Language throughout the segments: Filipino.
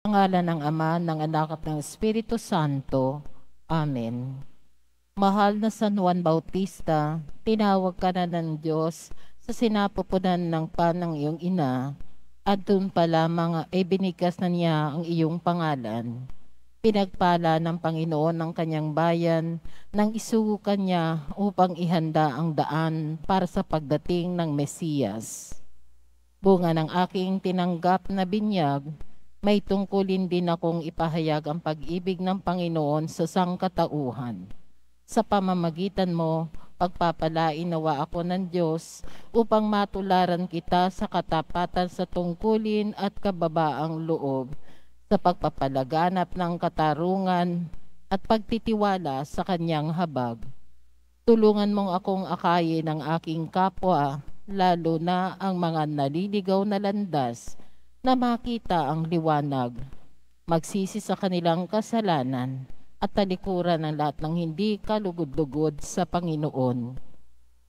Ngalan ng Ama, ng Anak at ng Espiritu Santo. Amen. Mahal na San Juan Bautista, tinawag ka na ng Diyos sa sinapupunan ng panang iyong ina, at doon pa lamang ay binigkas na niya ang iyong pangalan. Pinagpala ng Panginoon ng kanyang bayan nang isugo niya upang ihanda ang daan para sa pagdating ng Mesiyas. Bunga ng aking tinanggap na binyag, may tungkulin din akong ipahayag ang pag-ibig ng Panginoon sa sangkatauhan. Sa pamamagitan mo, pagpapalain nawa ako ng Diyos upang matularan kita sa katapatan sa tungkulin at kababaang loob, sa pagpapalaganap ng katarungan at pagtitiwala sa kanyang habag. Tulungan mong akong akayin ng aking kapwa, lalo na ang mga naliligaw na landas, na makita ang liwanag, magsisi sa kanilang kasalanan, at talikuran ng lahat ng hindi kalugod-lugod sa Panginoon.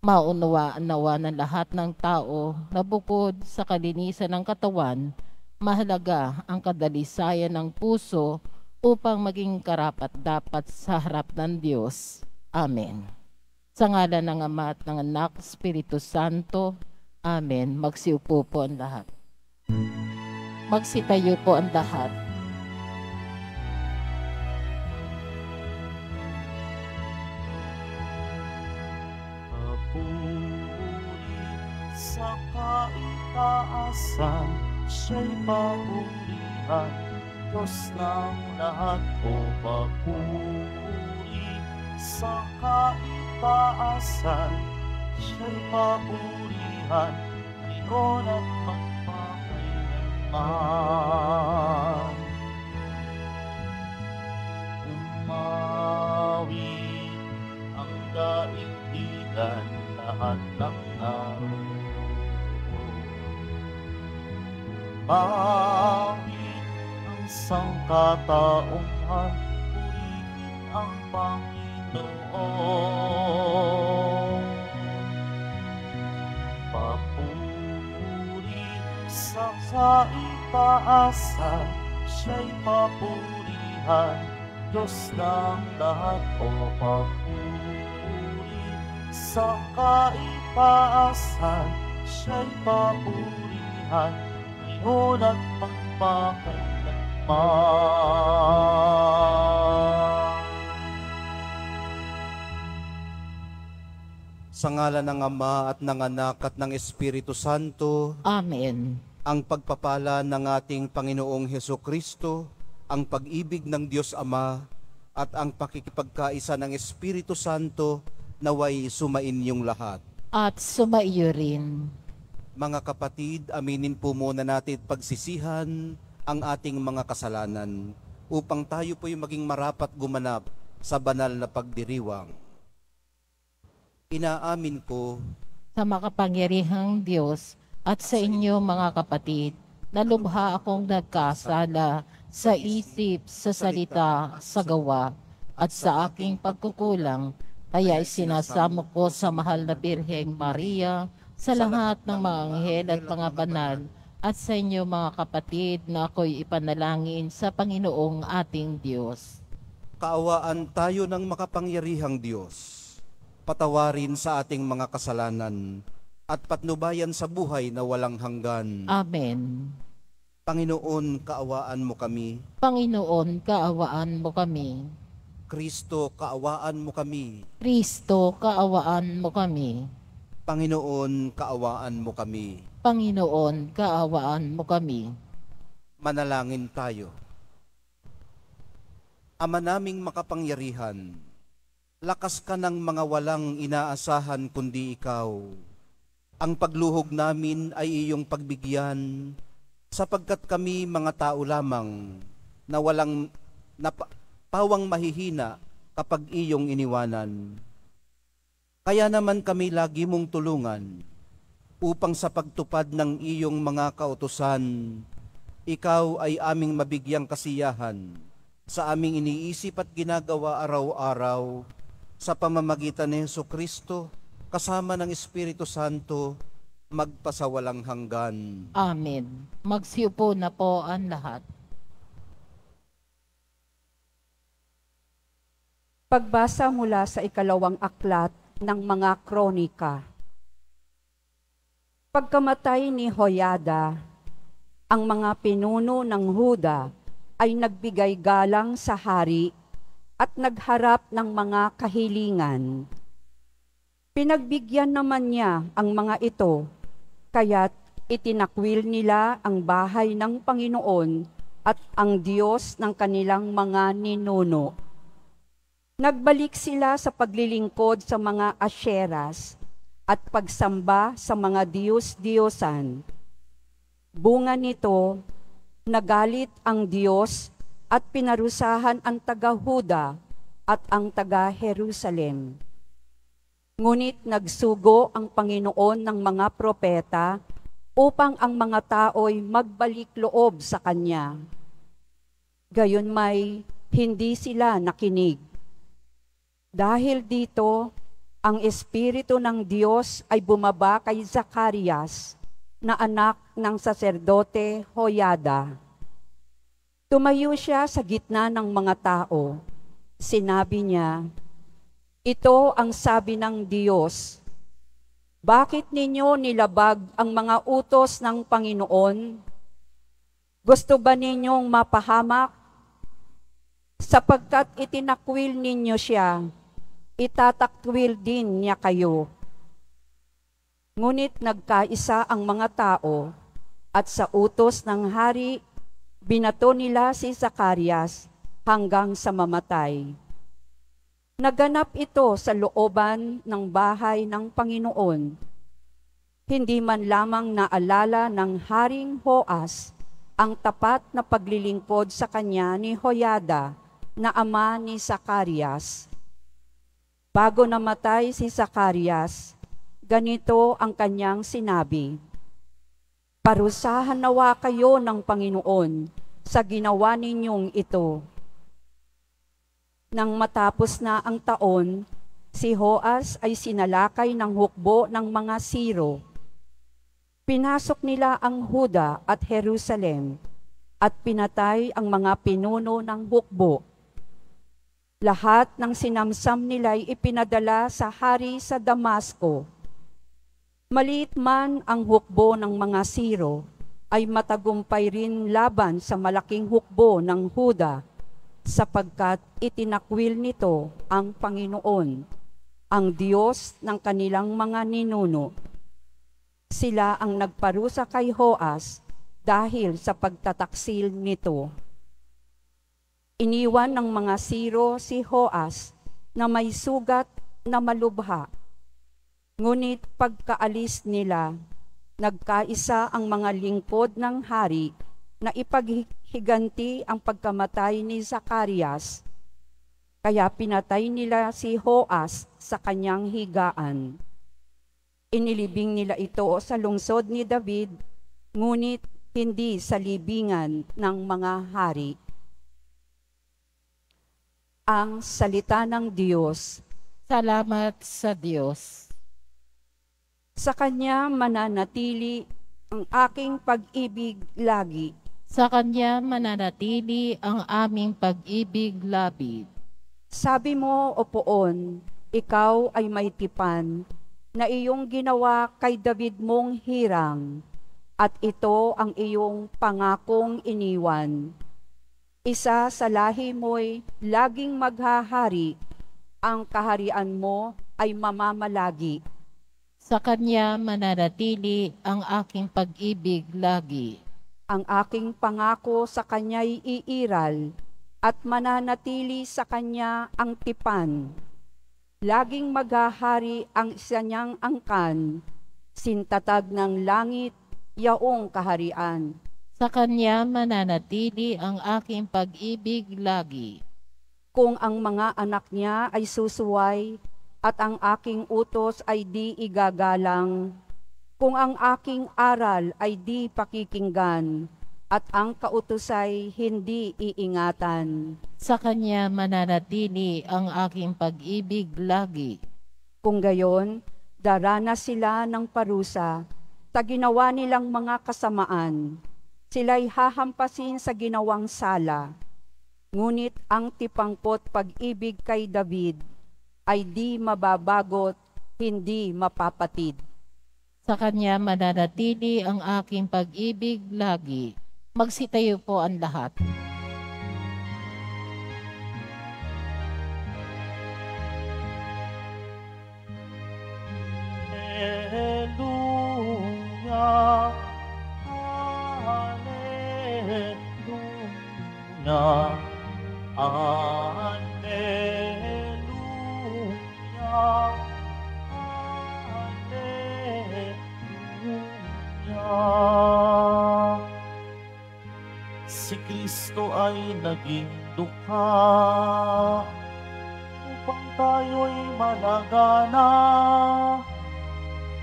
Maunawaan nawa ng lahat ng tao na bukod sa kalinisan ng katawan, mahalaga ang kadalisayan ng puso upang maging karapat-dapat sa harap ng Diyos. Amen. Sa ngalan ng Ama at ng Anak, Espiritu Santo. Amen. Magsiupo po ang lahat. Magsitayo po ang lahat. Papuri sa kaitaasan, siya'y papurihan, Diyos ng lahat. O papuri sa kaitaasan, siya'y papurihan, ngayon at magpakailanman. Umawi ang daigdigan, lahat ng naroon. Umawi ang sangkatauhan, purihin ang Panginoon. Papuri sa kaitaasan, siya'y papurihan, Diyos ng lahat. O papuri sa kaitaasan, siya'y papurihan, ngayon at magpakailanman. Sa ngalan ng Ama at ng Anak at ng Espiritu Santo. Amen. Ang pagpapala ng ating Panginoong Hesukristo, ang pag-ibig ng Diyos Ama, at ang pakikipagkaisa ng Espiritu Santo naway sumain lahat. At sumaiyo rin. Mga kapatid, aminin po muna natin pagsisihan ang ating mga kasalanan upang tayo po'y maging marapat gumanap sa banal na pagdiriwang. Inaamin ko Sa makapangyarihang Diyos at sa inyo mga kapatid, na lubha akong nagkasala sa isip, sa salita, sa gawa, at sa aking pagkukulang, kaya isinasamo ko sa mahal na Birheng Maria, sa lahat ng mga anghel at mga banal, at sa inyo mga kapatid na ako'y ipanalangin sa Panginoong ating Diyos. kaawaan tayo ng makapangyarihang Diyos. Patawarin sa ating mga kasalanan at patnubayan sa buhay na walang hanggan. Amen. Panginoon, kaawaan mo kami. Panginoon, kaawaan mo kami. Kristo, kaawaan mo kami. Kristo, kaawaan mo kami. Panginoon, kaawaan mo kami. Panginoon, kaawaan mo kami. Manalangin tayo. Ama naming makapangyarihan, lakas ka ng mga walang inaasahan kundi ikaw. Ang pagluhog namin ay iyong pagbigyan, sapagkat kami mga tao lamang na walang pawang mahihina kapag iyong iniwanan. Kaya naman kami lagi mong tulungan upang sa pagtupad ng iyong mga kautusan, ikaw ay aming mabigyang kasiyahan sa aming iniisip at ginagawa araw-araw sa pamamagitan ni Hesukristo kasama ng Espiritu Santo magpasawalang hanggan. Amen. Magsiupo na po ang lahat. Pagbasa mula sa 2 aklat ng mga kronika. Pagkamatay ni Hoyada, ang mga pinuno ng Huda ay nagbigay galang sa hari at nagharap ng mga kahilingan. Pinagbigyan naman niya ang mga ito, kaya't itinakwil nila ang bahay ng Panginoon at ang Diyos ng kanilang mga ninuno. Nagbalik sila sa paglilingkod sa mga asyeras at pagsamba sa mga diyos-diyosan. Bunga nito, nagalit ang Diyos at pinarusahan ang taga-Huda at ang taga-Jerusalem. Ngunit nagsugo ang Panginoon ng mga propeta upang ang mga tao'y magbalik loob sa Kanya. Gayon may hindi sila nakinig. Dahil dito, ang Espiritu ng Diyos ay bumaba kay Zacarias, na anak ng saserdote Hoyada. Tumayo siya sa gitna ng mga tao. Sinabi niya, "Ito ang sabi ng Diyos, bakit ninyo nilabag ang mga utos ng Panginoon? Gusto ba ninyong mapahamak? Sapagkat itinakwil ninyo siya, itatakwil din niya kayo." Ngunit nagkaisa ang mga tao at sa utos ng hari, binato nila si Zacarias hanggang sa mamatay. Naganap ito sa looban ng bahay ng Panginoon. Hindi man lamang naalala ng Haring Hoas ang tapat na paglilingkod sa kanya ni Hoyada na ama ni Zacarias. Bago namatay si Zacarias, ganito ang kanyang sinabi, "Parusahan nawa kayo ng Panginoon sa ginawa ninyong ito." Nang matapos na ang taon, si Hoas ay sinalakay ng hukbo ng mga Siro. Pinasok nila ang Huda at Jerusalem at pinatay ang mga pinuno ng hukbo. Lahat ng sinamsam nila'y ipinadala sa hari sa Damasco. Maliit man ang hukbo ng mga Siro, ay matagumpay rin laban sa malaking hukbo ng Huda, sapagkat itinakwil nito ang Panginoon, ang Diyos ng kanilang mga ninuno. Sila ang nagparusa kay Hoas dahil sa pagtataksil nito. Iniwan ng mga Siro si Hoas na may sugat na malubha. Ngunit pagkaalis nila, nagkaisa ang mga lingkod ng hari na ipaghiganti ang pagkamatay ni Zacarias. Kaya pinatay nila si Hoas sa kanyang higaan. Inilibing nila ito sa lungsod ni David, ngunit hindi sa libingan ng mga hari. Ang salita ng Diyos. Salamat sa Diyos. Sa Kanya mananatili ang aking pag-ibig lagi. Sa Kanya mananatili ang aming pag-ibig labid. Sabi mo, O Poon, ikaw ay may tipan na iyong ginawa kay David mong hirang, at ito ang iyong pangakong iniwan. Isa sa lahi mo'y laging maghahari, ang kaharian mo ay mamamalagi. Sa Kanya mananatili ang aking pag-ibig lagi. Ang aking pangako sa Kanya'y iiral, at mananatili sa Kanya ang tipan. Laging maghahari ang isa niyang angkan, sintatag ng langit, yaong kaharian. Sa Kanya mananatili ang aking pag-ibig lagi. Kung ang mga anak niya ay susuway, at ang aking utos ay di igagalang, kung ang aking aral ay di pakikinggan, at ang kautusay hindi iingatan. Sa Kanya mananatili ang aking pag-ibig lagi. Kung gayon, daranas sila ng parusa, sa ginawa nilang mga kasamaan. Sila'y hahampasin sa ginawang sala. Ngunit ang tipangpot pag-ibig kay David ay di mababagot, hindi mapapatid. Sa kanya mananatili ang aking pag-ibig lagi. Magsitayo po ang lahat. Hallelujah, Hallelujah, Hallelujah, Hallelujah. Si Kristo ay naging dukha upang tayo'y malagana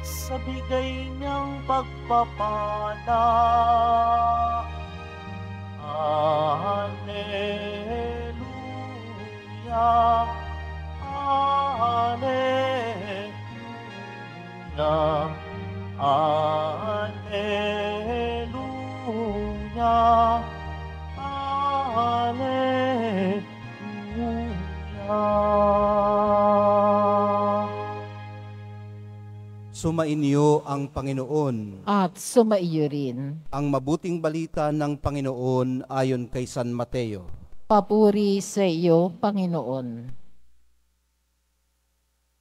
sa bigay niyang pagpapala. Hallelujah, Hallelujah, Hallelujah, Hallelujah. Sumainyo ang Panginoon. At sumaiyo rin. Ang mabuting balita ng Panginoon ayon kay San Mateo. Papuri sa iyo, Panginoon.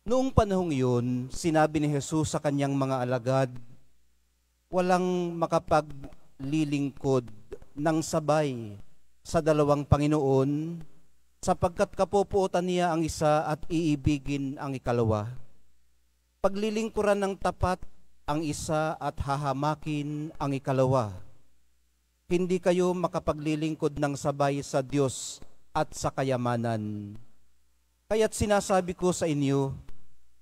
Noong panahong iyon, sinabi ni Jesus sa kanyang mga alagad, walang makapaglilingkod ng sabay sa dalawang Panginoon, sapagkat kapupuotan niya ang isa at iibigin ang ikalawa. Paglilingkuran ng tapat ang isa at hahamakin ang ikalawa. Hindi kayo makapaglilingkod ng sabay sa Diyos at sa kayamanan. Kaya't sinasabi ko sa inyo,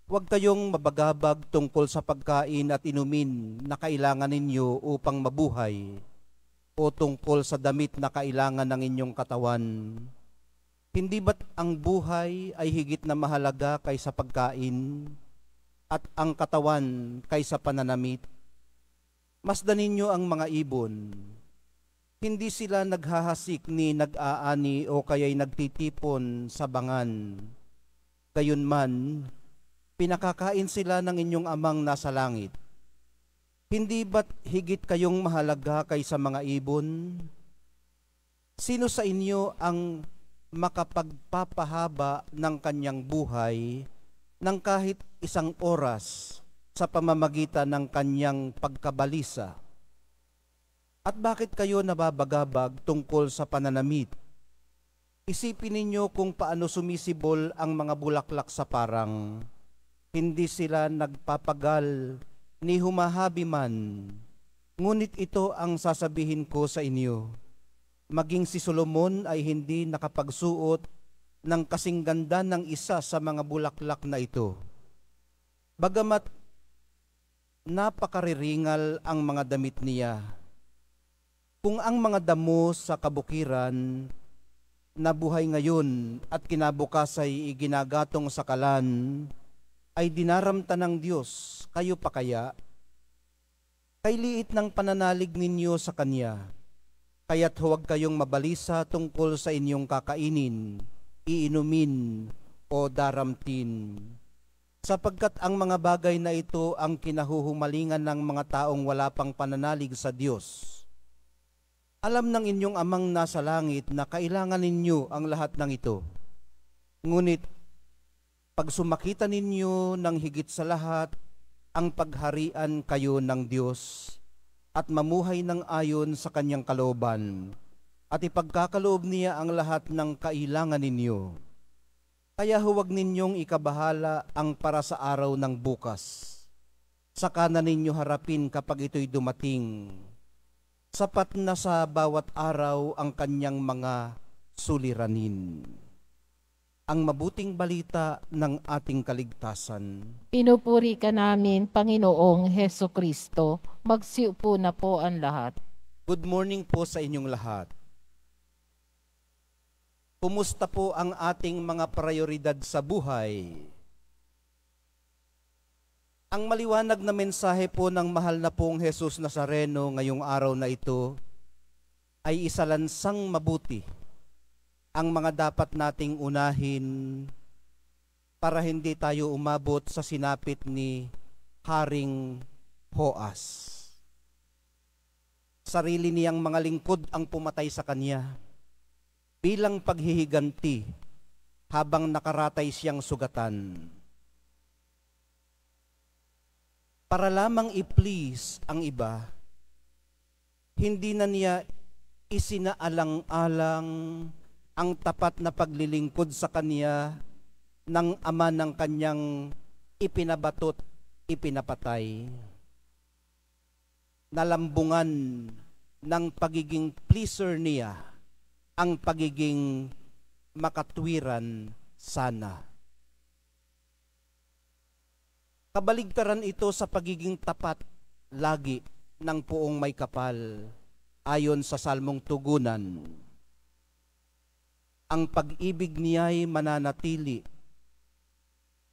huwag kayong mabagabag tungkol sa pagkain at inumin na kailangan ninyo upang mabuhay, o tungkol sa damit na kailangan ng inyong katawan. Hindi ba't ang buhay ay higit na mahalaga kaysa pagkain, at ang katawan kaysa pananamit? Masdan ninyo ang mga ibon. Hindi sila naghahasik ni nag-aani o kaya'y nagtitipon sa bangan. Gayunman, pinakakain sila ng inyong amang nasa langit. Hindi ba't higit kayong mahalaga kaysa mga ibon? Sino sa inyo ang makapagpapahaba ng kanyang buhay ng kahit 1 oras sa pamamagitan ng kanyang pagkabalisa? At bakit kayo nababagabag tungkol sa pananamit? Isipin ninyo kung paano sumisibol ang mga bulaklak sa parang. Hindi sila nagpapagal ni humahabi man. Ngunit ito ang sasabihin ko sa inyo. Maging si Solomon ay hindi nakapagsuot ng kasing ganda ng isa sa mga bulaklak na ito. Bagamat napakariringal ang mga damit niya, kung ang mga damo sa kabukiran na buhay ngayon at kinabukas ay iginagatong sa kalan, ay dinaramta ng Diyos, kayo pa kaya? Kay liit ng pananalig ninyo sa Kanya, kaya't huwag kayong mabalisa tungkol sa inyong kakainin, iinumin o daramtin. Sapagkat ang mga bagay na ito ang kinahuhumalingan ng mga taong wala pang pananalig sa Diyos. Alam ng inyong amang nasa langit na kailangan ninyo ang lahat ng ito. Ngunit, pag sumakita ninyo ng higit sa lahat ang pagharian kayo ng Diyos at mamuhay ng ayon sa kanyang kalooban, at ipagkakaloob niya ang lahat ng kailangan ninyo. Kaya huwag ninyong ikabahala ang para sa araw ng bukas. Saka na ninyo harapin kapag ito'y dumating. Sapat na sa bawat araw ang kanyang mga suliranin. Ang mabuting balita ng ating kaligtasan. Pinupuri ka namin, Panginoong Heso Kristo. Magsiupo na po ang lahat. Good morning po sa inyong lahat. Kumusta po ang ating mga prioridad sa buhay? Ang maliwanag na mensahe po ng mahal na pong Jesus Nazareno ngayong araw na ito ay isalansang mabuti. ang mga dapat nating unahin para hindi tayo umabot sa sinapit ni Haring Hoas. Sarili niyang mga lingkod ang pumatay sa kanya bilang paghihiganti habang nakaratay siyang sugatan. Para lamang i-please ang iba, hindi na niya isinaalang-alang ang tapat na paglilingkod sa kanya ng ama ng kanyang ipinabatot, ipinapatay. Nalambungan ng pagiging pleaser niya ang pagiging makatwiran sana. Kabaligtaran ito sa pagiging tapat lagi ng puong may kapal ayon sa Salmong Tugunan. Ang pag-ibig niya'y mananatili.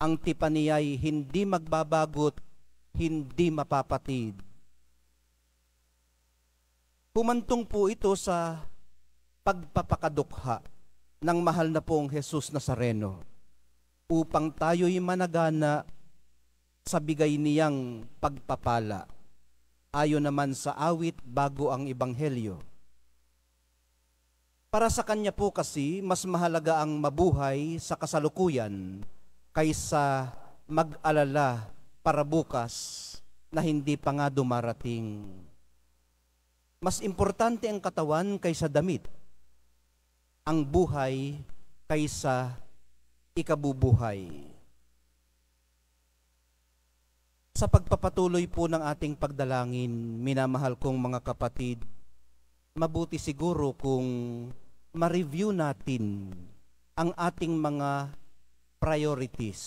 Ang tipan niya'y hindi magbabagot, hindi mapapatid. Humantong po ito sa pagpapakadukha ng mahal na pong Jesus Nazareno upang tayo'y managana sa bigay niyang pagpapala. Ayon naman sa awit bago ang Ebanghelyo. Para sa kanya po kasi, mas mahalaga ang mabuhay sa kasalukuyan kaysa mag-alala para bukas na hindi pa nga dumarating. Mas importante ang katawan kaysa damit, ang buhay kaysa ikabubuhay. Sa pagpapatuloy po ng ating pagdalangin, minamahal kong mga kapatid, mabuti siguro kung ma-review natin ang ating mga priorities.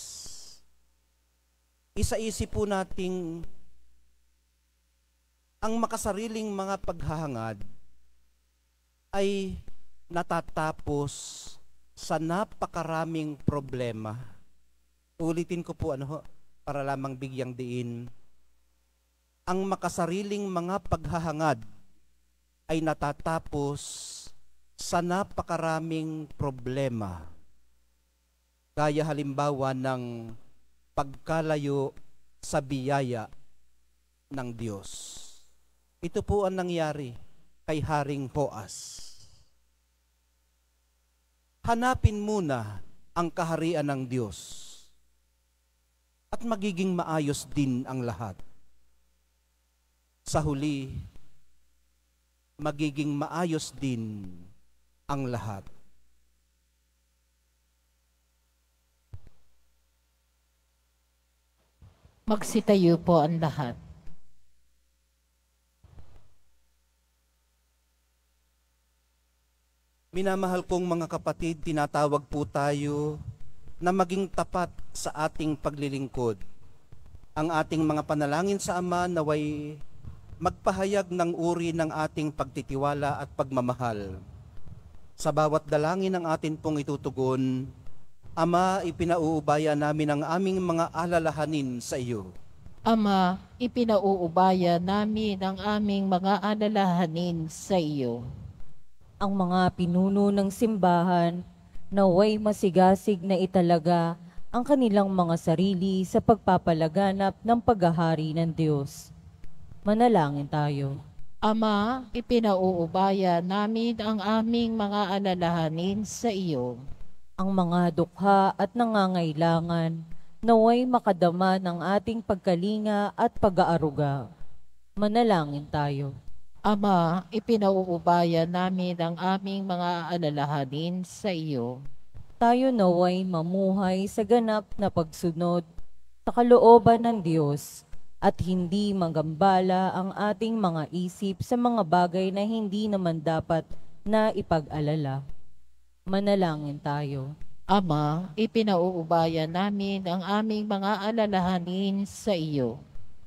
Isa-isip po nating ang makasariling mga paghahangad ay natatapos sa napakaraming problema. Ulitin ko po para lamang bigyang diin. Ang makasariling mga paghahangad ay natatapos sa napakaraming problema. Gaya halimbawa ng pagkalayo sa biyaya ng Diyos. Ito po ang nangyari kay Haring Hoas. Hanapin muna ang kaharian ng Diyos at magiging maayos din ang lahat. Sa huli, magiging maayos din ang lahat. Magsitayo po ang lahat. Minamahal kong mga kapatid, tinatawag po tayo na maging tapat sa ating paglilingkod. Ang ating mga panalangin sa Ama naway magpahayag ng uri ng ating pagtitiwala at pagmamahal. Sa bawat dalangin ng atin pong itutugon, Ama, ipinauubaya namin ang aming mga alalahanin sa iyo. Ama, ipinauubaya namin ang aming mga alalahanin sa iyo. Ang mga pinuno ng simbahan naway masigasig na italaga ang kanilang mga sarili sa pagpapalaganap ng paghahari ng Diyos. Manalangin tayo. Ama, ipinauubaya namin ang aming mga alalahanin sa iyo. Ang mga dukha at nangangailangan naway makadama ng ating pagkalinga at pag-aaruga. Manalangin tayo. Ama, ipinauubaya namin ang aming mga alalahanin sa iyo. Tayo naway mamuhay sa ganap na pagsunod sa kalooban ng Diyos at hindi magambala ang ating mga isip sa mga bagay na hindi naman dapat na ipag-alala. Manalangin tayo. Ama, ipinauubaya namin ang aming mga alalahanin sa iyo.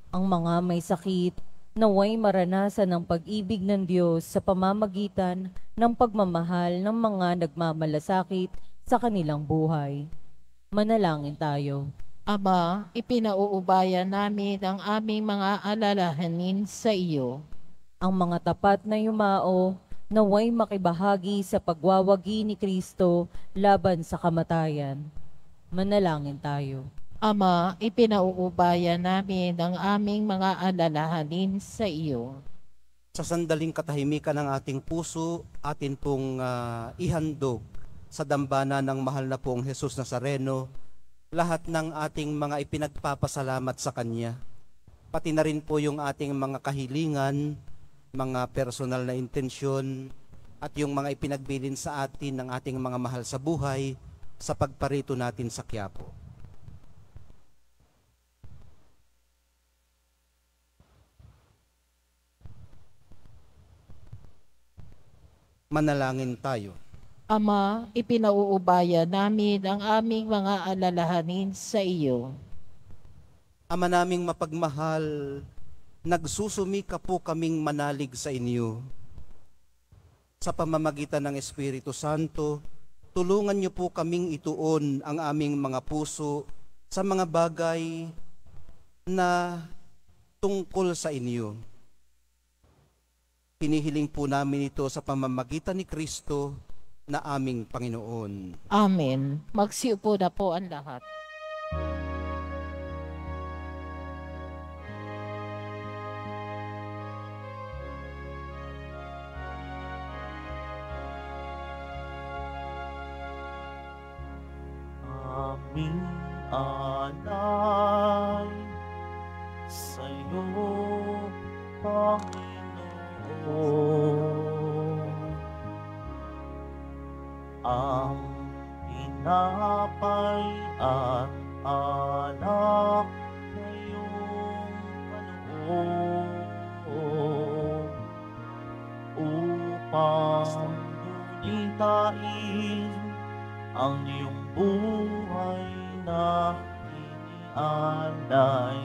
Ang mga may sakit naway maranasan ng pag-ibig ng Diyos sa pamamagitan ng pagmamahal ng mga nagmamalasakit sa kanilang buhay. Manalangin tayo. Ama, ipinauubaya namin ang aming mga alalahanin sa iyo. Ang mga tapat na yumao naway makibahagi sa pagwawagi ni Kristo laban sa kamatayan. Manalangin tayo. Ama, ipinauubaya namin ang aming mga alalahanin sa iyo. Sa sandaling katahimikan ng ating puso, atin pong ihandog sa dambana ng mahal na pong Jesus Nazareno, lahat ng ating mga ipinagpapasalamat sa Kanya. Pati na rin po yung ating mga kahilingan, mga personal na intensyon, at yung mga ipinagbilin sa atin ng ating mga mahal sa buhay sa pagparito natin sa Quiapo. Manalangin tayo. Ama, ipinauubaya namin ang aming mga alalahanin sa iyo. Ama naming mapagmahal, nagsusumika po kaming manalig sa inyo. Sa pamamagitan ng Espiritu Santo, tulungan niyo po kaming ituon ang aming mga puso sa mga bagay na tungkol sa inyo. Hinihiling po namin ito sa pamamagitan ni Kristo na aming Panginoon. Amen. Magsiupo na po ang lahat. Aming alay sa'yo, Panginoon. Ang tinapay at alak ngayong kaloob upang dunitain ang iyong buhay na inialay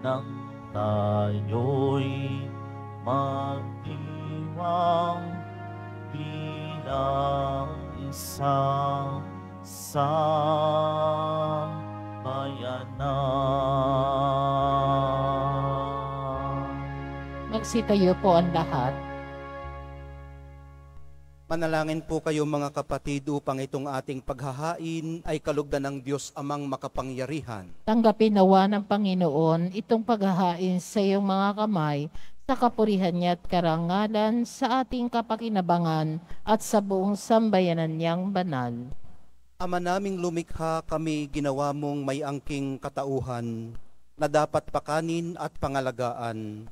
nang tayo'y magdiwang bilang isang sambayanan. Magsitayo po ang lahat. Manalangin po kayo mga kapatid upang itong ating paghahain ay kalugdan ng Diyos Amang makapangyarihan. Tanggapin nawa ng Panginoon itong paghahain sa iyong mga kamay sa kapurihan niya at karangalan sa ating kapakinabangan at sa buong sambayanan niyang banal. Ama naming lumikha, kami ginawa mong may angking katauhan na dapat pakanin at pangalagaan,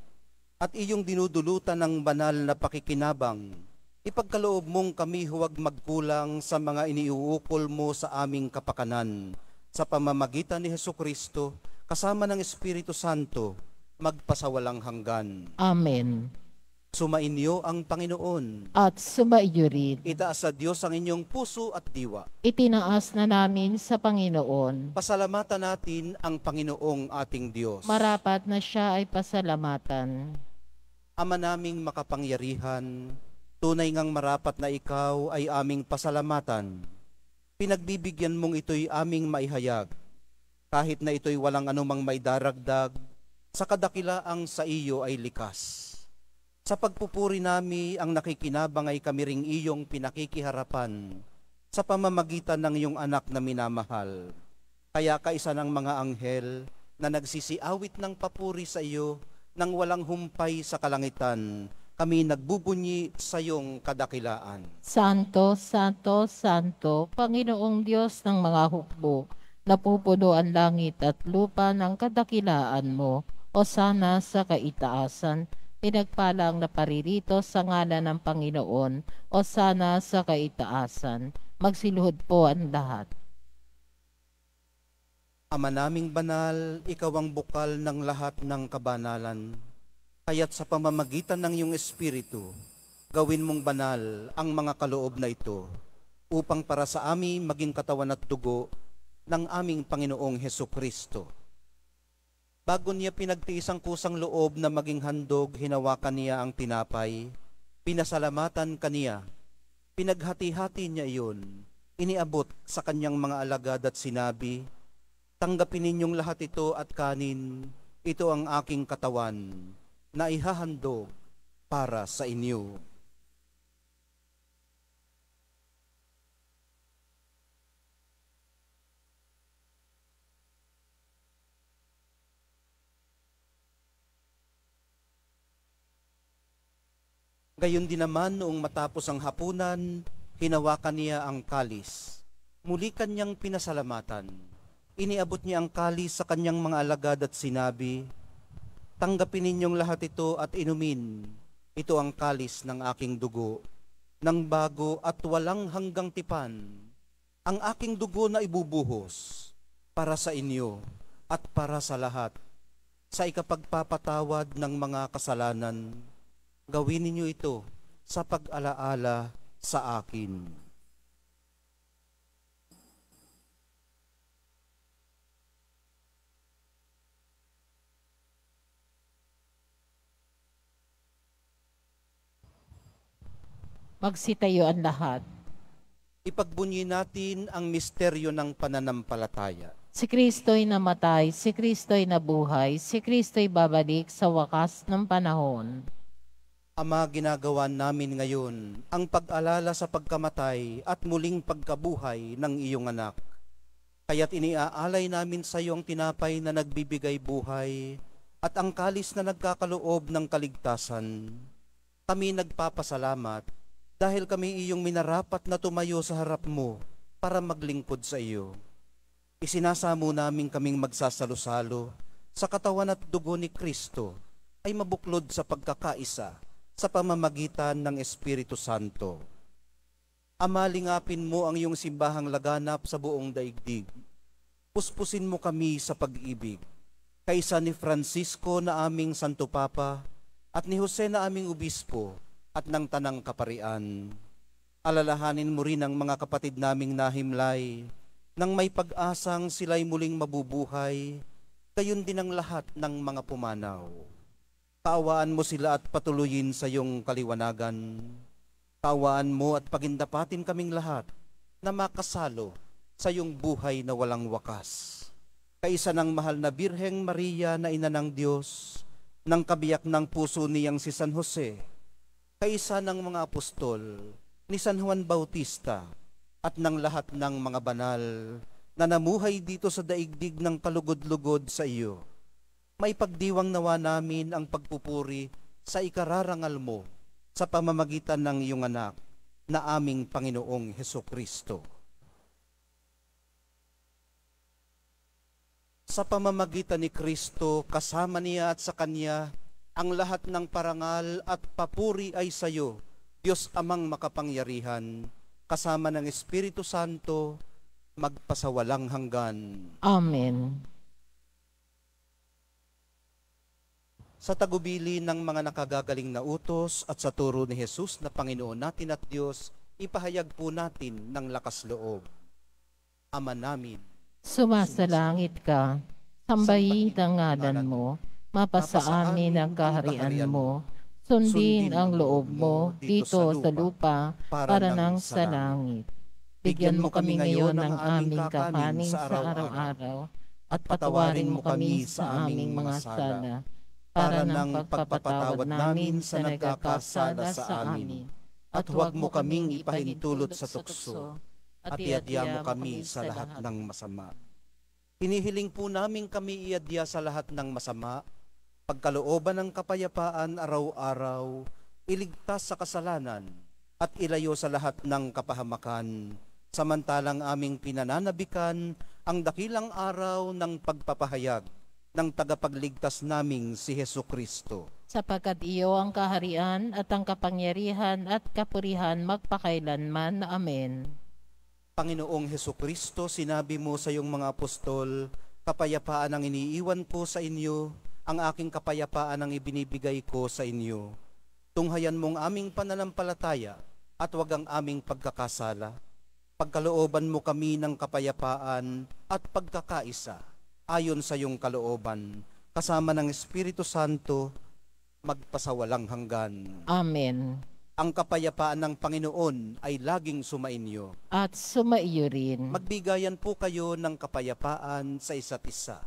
at iyong dinudulutan ng banal na pakikinabang. Ipagkaloob mong kami huwag magkulang sa mga iniuukol mo sa aming kapakanan. Sa pamamagitan ni Hesukristo, kasama ng Espiritu Santo, magpasawalang hanggan. Amen. Sumainyo ang Panginoon. At sumaiyo rin. Itaas sa Diyos ang inyong puso at diwa. Itinaas na namin sa Panginoon. Pasalamatan natin ang Panginoong ating Diyos. Marapat na siya ay pasalamatan. Ama naming makapangyarihan, tunay ngang marapat na ikaw ay aming pasalamatan. Pinagbibigyan mong ito'y aming maihayag, kahit na ito'y walang anumang may daragdag, sa kadakilaang sa iyo ay likas. Sa pagpupuri nami ang nakikinabang ay kami ring iyong pinakikiharapan, sa pamamagitan ng iyong anak na minamahal. Kaya kaisa ng mga anghel na nagsisiawit ng papuri sa iyo nang walang humpay sa kalangitan, kami nagbubunyi sa iyong kadakilaan. Santo, Santo, Santo, Panginoong Diyos ng mga hukbo, napupuno ang langit at lupa ng kadakilaan mo, o sana sa kaitaasan, pinagpalang na paririto sa ngalan ng Panginoon, o sana sa kaitaasan. Magsiluhod po ang lahat. Ama naming banal, ikaw ang bukal ng lahat ng kabanalan. Kaya't sa pamamagitan ng iyong Espiritu, gawin mong banal ang mga kaloob na ito, upang para sa amin maging katawan at dugo ng aming Panginoong Hesukristo. Bago niya pinagtiis ang kusang loob na maging handog, hinawakan niya ang tinapay, pinasalamatan kaniya, pinaghati-hati niya iyon, iniabot sa kanyang mga alagad at sinabi, tanggapin ninyong lahat ito at kanin, ito ang aking katawan, na ihahandog para sa inyo. Gayon din naman noong matapos ang hapunan, hinawakan niya ang kalis. Muli kanyang pinasalamatan. Iniabot niya ang kalis sa kanyang mga alagad at sinabi, "Tanggapin ninyong lahat ito at inumin. Ito ang kalis ng aking dugo, ng bago at walang hanggang tipan. Ang aking dugo na ibubuhos para sa inyo at para sa lahat, sa ikapagpapatawad ng mga kasalanan. Gawin ninyo ito sa pag-alaala sa akin." Magsitayo ang lahat. Ipagbunyi natin ang misteryo ng pananampalataya. Si Kristo'y namatay, si Kristo'y nabuhay, si Kristo'y babalik sa wakas ng panahon. Ama, ginagawa namin ngayon ang pag-alala sa pagkamatay at muling pagkabuhay ng iyong anak. Kaya't iniaalay namin sa iyo ang tinapay na nagbibigay buhay at ang kalis na nagkakaloob ng kaligtasan. Kami nagpapasalamat dahil kami iyong minarapat na tumayo sa harap mo para maglingkod sa iyo. Isinasamo namin kaming magsasalo-salo sa katawan at dugo ni Kristo ay mabuklod sa pagkakaisa sa pamamagitan ng Espiritu Santo. Ama, lingapin mo ang iyong simbahang laganap sa buong daigdig. Puspusin mo kami sa pag-ibig. Kaisa ni Francisco na aming Santo Papa at ni Jose na aming Obispo at ng Tanang Kaparian. Alalahanin mo rin ang mga kapatid naming nahimlay nang may pag-asang sila'y muling mabubuhay, gayon din ang lahat ng mga pumanaw. Kaawaan mo sila at patuloyin sa iyong kaliwanagan. Kaawaan mo at pagindapatin kaming lahat na makasalo sa iyong buhay na walang wakas. Kaisa ng mahal na Birheng Maria na ina ng Diyos, ng kabiyak ng puso niyang si San Jose, kaisa ng mga apostol, ni San Juan Bautista, at ng lahat ng mga banal na namuhay dito sa daigdig ng kalugod-lugod sa iyo. May pagdiwang nawa namin ang pagpupuri sa ikararangal mo sa pamamagitan ng iyong anak na aming Panginoong Hesukristo. Sa pamamagitan ni Kristo, kasama niya at sa Kanya, ang lahat ng parangal at papuri ay sa iyo, Diyos Amang makapangyarihan, kasama ng Espiritu Santo, magpasawalang hanggan. Amen. Sa tagubili ng mga nakagagaling na utos at sa turo ni Jesus na Panginoon natin at Diyos, ipahayag po natin ng lakas loob. Ama namin, Sumasalangit ka, sambahin ang ngalan mo, mapasa amin ang kaharian mo, sundin ang loob mo dito sa lupa para nang sa langit. Bigyan mo kami ngayon ng aming kakanin sa araw-araw at patawarin mo kami sa aming mga sala para ng pagpapatawad namin sa nagkakasala sa amin. At huwag mo kaming ipahintulot sa tukso at iadya mo kami sa lahat ng masama. Hinihiling po namin kami iadya sa lahat ng masama, pagkalooban ng kapayapaan araw-araw, iligtas sa kasalanan, at ilayo sa lahat ng kapahamakan, samantalang aming pinananabikan ang dakilang araw ng pagpapahayag ng tagapagligtas naming si Hesukristo. sapagkat iyo ang kaharian at ang kapangyarihan at kapurihan magpakailanman. Amen. Panginoong Hesukristo, sinabi mo sa iyong mga apostol, kapayapaan ang iniiwan ko sa inyo, ang aking kapayapaan ang ibinibigay ko sa inyo. Tunghayan mong aming pananampalataya at wag ang aming pagkakasala. Pagkalooban mo kami ng kapayapaan at pagkakaisa ayon sa iyong kalooban, kasama ng Espiritu Santo, magpasawalang hanggan. Amen. Ang kapayapaan ng Panginoon ay laging sumainyo. At sumaiyo rin. Magbigayan po kayo ng kapayapaan sa isa't isa.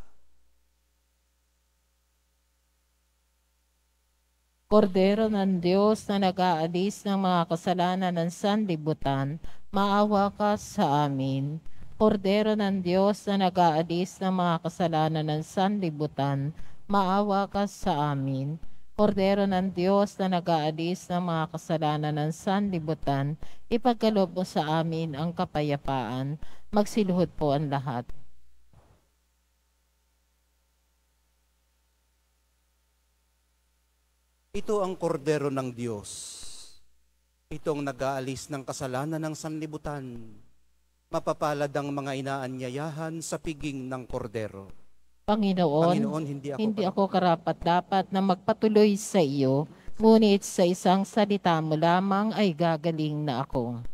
Kordero ng Diyos na nag-aalis ng mga kasalanan ng sanlibutan, maawa ka sa amin. Kordero ng Diyos na nag-aalis ng mga kasalanan ng sanlibutan, maawa ka sa amin. Kordero ng Diyos na nag-aalis ng mga kasalanan ng sanlibutan, ipagkaloob mo sa amin ang kapayapaan. Magsiluhod po ang lahat. Ito ang kordero ng Diyos. Ito ang nag-aalis ng kasalanan ng sanlibutan. Mapapalad ang mga inaanyayahan sa piging ng kordero. Panginoon, hindi ako karapat-dapat na magpatuloy sa iyo, ngunit sa isang salita mo lamang ay gagaling na ako.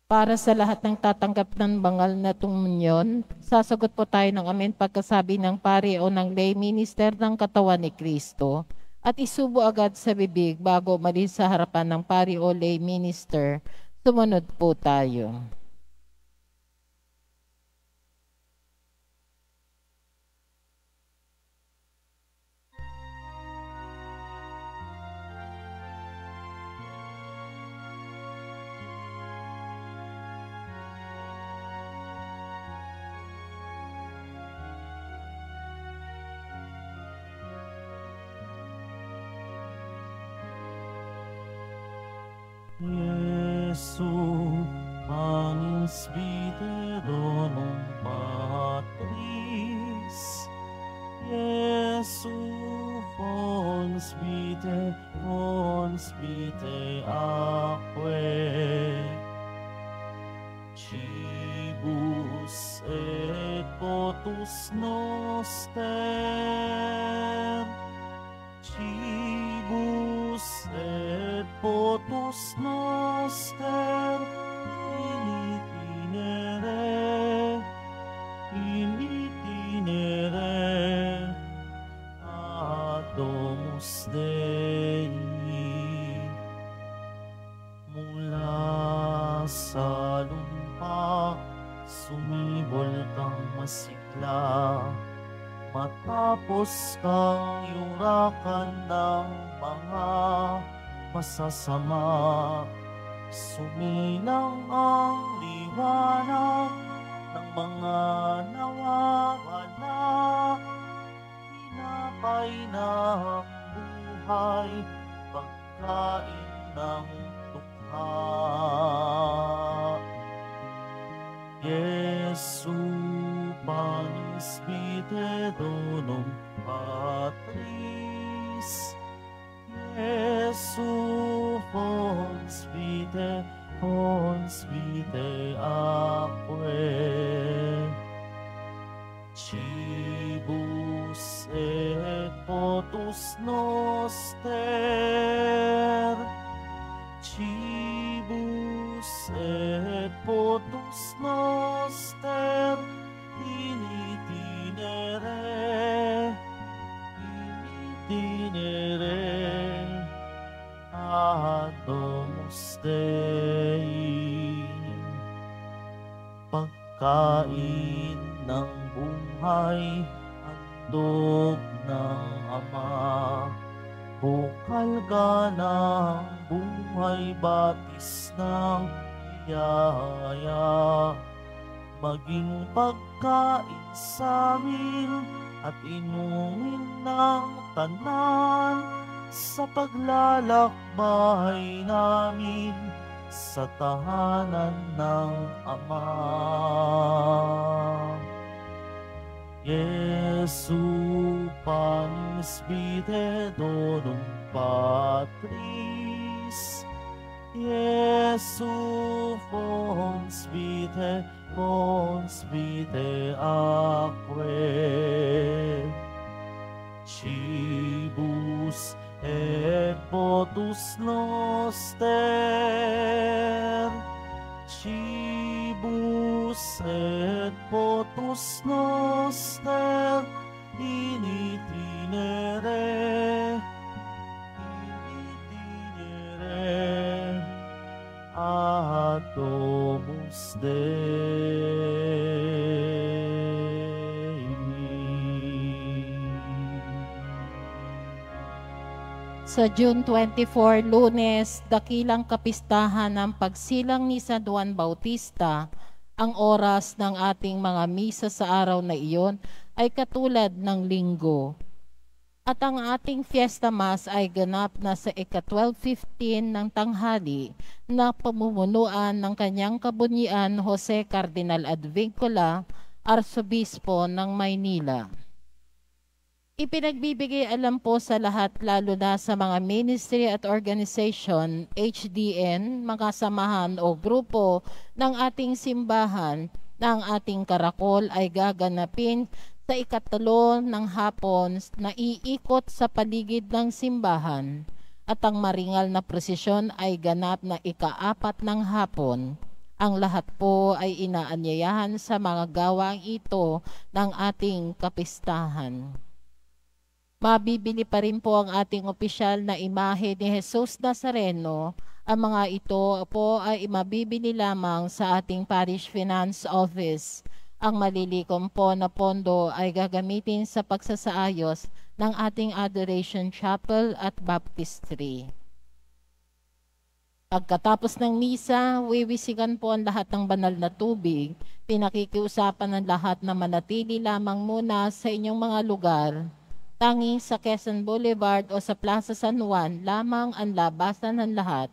Para sa lahat ng tatanggap ng bangal na tumunyon, sasagot po tayo ng amen pagkasabi ng pari o ng lay minister ng katawan ni Kristo at isubo agad sa bibig bago umalis sa harapan ng pari o lay minister. Sumunod po tayo. Jesu, manis vitae donum Patris. Jesu, fons vitae aquae. Cibus et potus noster. Cibus et potus noster in itinere ad domus Dei. Mula sa lumpa sumibol kang masigla, matapos kang yurakan ng mga masasama. Sumilang ang liwanag ng mga nawawala, tinapay ng buhay, pagkain ng tukha. Jesu, panis vitae donum Patris. Jesu, fons vitae aquae. Cibus et potus noster. Cibus et potus noster in itinere ad domus Dei. Pagkain ng buhay, handog ng Ama. Bukal ka ng buhay, batis ng biyaya. Maging pagkain sa amin at inumin ng tanan sa paglalakbay namin sa tahanan ng Ama. Jesu, panis vitae donum Patris. Jesu, fons vitae aquae. Cibus et potus noster. Cibus et potus noster in itinere ad domus Dei. Sa June 24, Lunes, dakilang kapistahan ng pagsilang ni San Juan Bautista, ang oras ng ating mga misa sa araw na iyon ay katulad ng linggo. At ang ating Fiesta Mass ay ganap na sa ika-12:15 ng tanghali na pamumunuan ng kanyang kabunyian Jose Cardinal Advincula, Arsobispo ng Maynila. Ipinagbibigay alam po sa lahat, lalo na sa mga ministry at organization, HDN, mga samahan o grupo ng ating simbahan na ang ating karakol ay gaganapin sa ika-3 ng hapon na iikot sa paligid ng simbahan at ang maringal na prosesyon ay ganap na ika-4 ng hapon. Ang lahat po ay inaanyayahan sa mga gawaang ito ng ating kapistahan. Mabibili pa rin po ang ating opisyal na imahe ni Jesus Nazareno. Ang mga ito po ay mabibili lamang sa ating Parish Finance Office. Ang malilikom po na pondo ay gagamitin sa pagsasaayos ng ating Adoration Chapel at Baptistry. Pagkatapos ng misa, wiwisikan po ang lahat ng banal na tubig. Pinakikiusapan ng lahat na manatili lamang muna sa inyong mga lugar. Tanging sa Quezon Boulevard o sa Plaza San Juan lamang ang labasan ng lahat.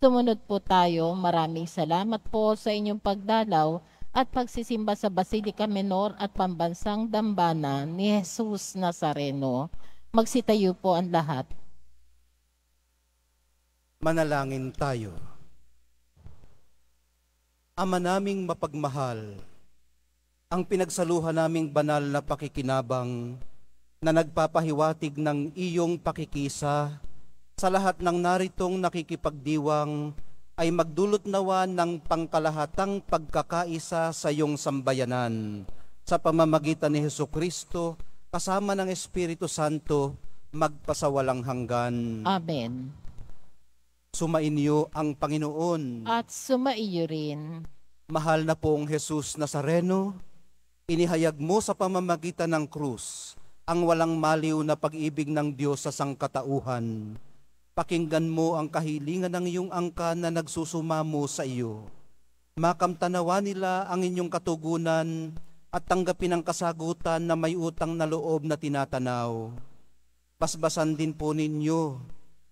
Sumunod po tayo. Maraming salamat po sa inyong pagdalaw at pagsisimba sa Basilica Menor at Pambansang Dambana ni Jesus Nazareno. Magsitayo po ang lahat. Manalangin tayo. Ama naming mapagmahal, ang pinagsaluhan naming banal na pakikinabang na nagpapahiwatig ng iyong pakikisa sa lahat ng naritong nakikipagdiwang ay magdulot nawa ng pangkalahatang pagkakaisa sa iyong sambayanan sa pamamagitan ni Hesukristo kasama ng Espiritu Santo magpasawalang hanggan. Amen. Sumainyo ang Panginoon. At sumaiyo rin. Mahal na pong Jesus Nazareno, inihayag mo sa pamamagitan ng krus ang walang maliw na pag-ibig ng Diyos sa sangkatauhan. Pakinggan mo ang kahilingan ng iyong angkan na nagsusumamo sa iyo. Makamtanawa nila ang inyong katugunan at tanggapin ang kasagutan na may utang na loob na tinatanaw. Basbasan din po ninyo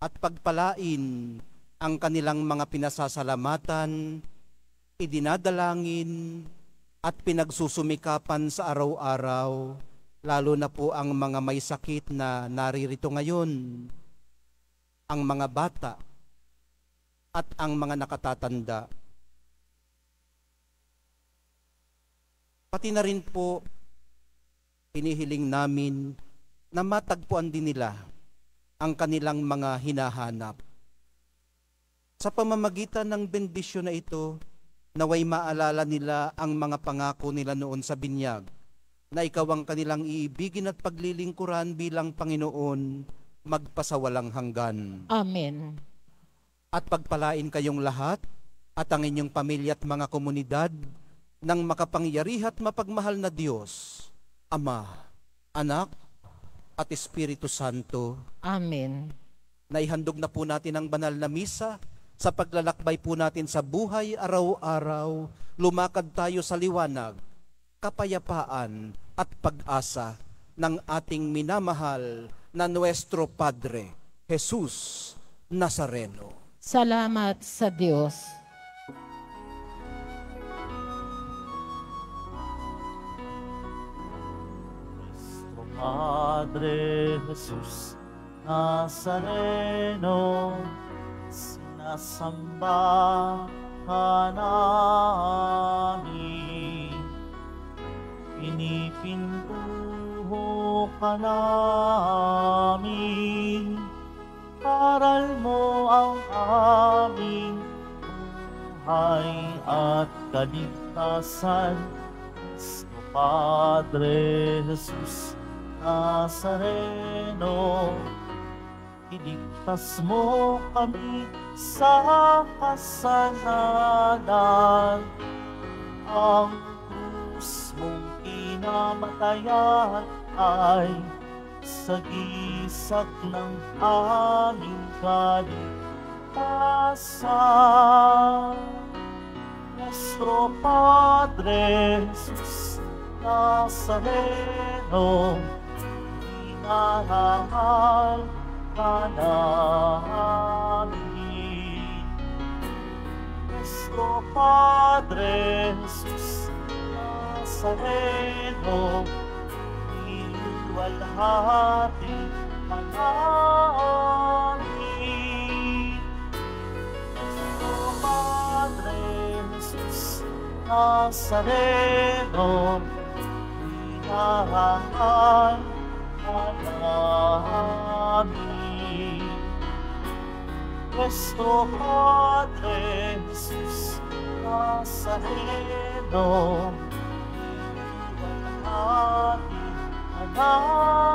at pagpalain ang kanilang mga pinasasalamatan, idinadalangin at pinagsusumikapan sa araw-araw, lalo na po ang mga may sakit na naririto ngayon, ang mga bata at ang mga nakatatanda. Pati na rin po, hinihiling namin na matagpuan din nila ang kanilang mga hinahanap. Sa pamamagitan ng bendisyon na ito, naway maalala nila ang mga pangako nila noon sa binyag, na ikaw ang kanilang iibigin at paglilingkuran bilang Panginoon, magpasawalang hanggan. Amen. At pagpalain kayong lahat at ang inyong pamilya at mga komunidad ng makapangyarihan at mapagmahal na Diyos, Ama, Anak, at Espiritu Santo. Amen. Naihandog na po natin ang banal na misa sa paglalakbay po natin sa buhay araw-araw. Lumakad tayo sa liwanag, kapayapaan at pag-asa ng ating minamahal na Nuestro Padre, Jesus Nazareno. Salamat sa Diyos. Nuestro Padre Jesus Nazareno, sinasamba ka namin, pinipintuho ka namin, aral mo ang aming buhay at kaligtasan. Nuestro Padre Jesus Nazareno, iligtas mo kami sa kasalanan. Ang krus mong kinamatayan ay sagisag ng aming kaligtasan. Nuestro Padre Jesus Nazareno, minamahal ka namin. Nuestro Padre Jesus Nazareno, iwalhati ka namin. Nuestro Padre Jesus Nazareno, minamahal ka namin. Nuestro Padre Jesus Nazareno, iwalhati ka namin.